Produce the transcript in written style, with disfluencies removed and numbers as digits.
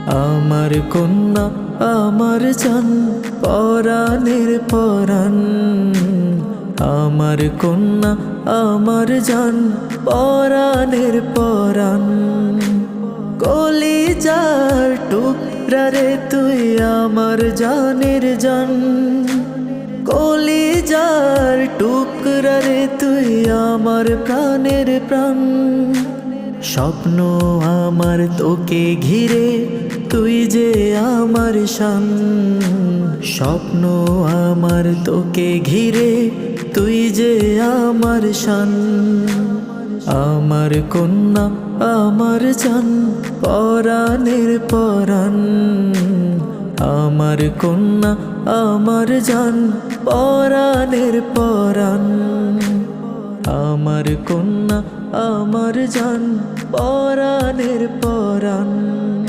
আমার কন্যা আমার জান পরাণের পরাণ, আমার কন্যা আমার জান পরাণের পরাণ। কলিজার টুকরা রে তুই আমার জানের জান, কলিজার টুকরা রে তুই আমার প্রাণের প্রাণ। স্বপ্ন আমার তোকে ঘিরে তুই যে আমার শান, স্বপ্ন আমার তোকে ঘিরে তুই যে আমার শান। আমার কন্যা আমার জান পরাণের পরাণ, আমার কন্যা আমার জান পরাণের পরাণ। আমার কন্যা আমার জান পরাণের পরাণ।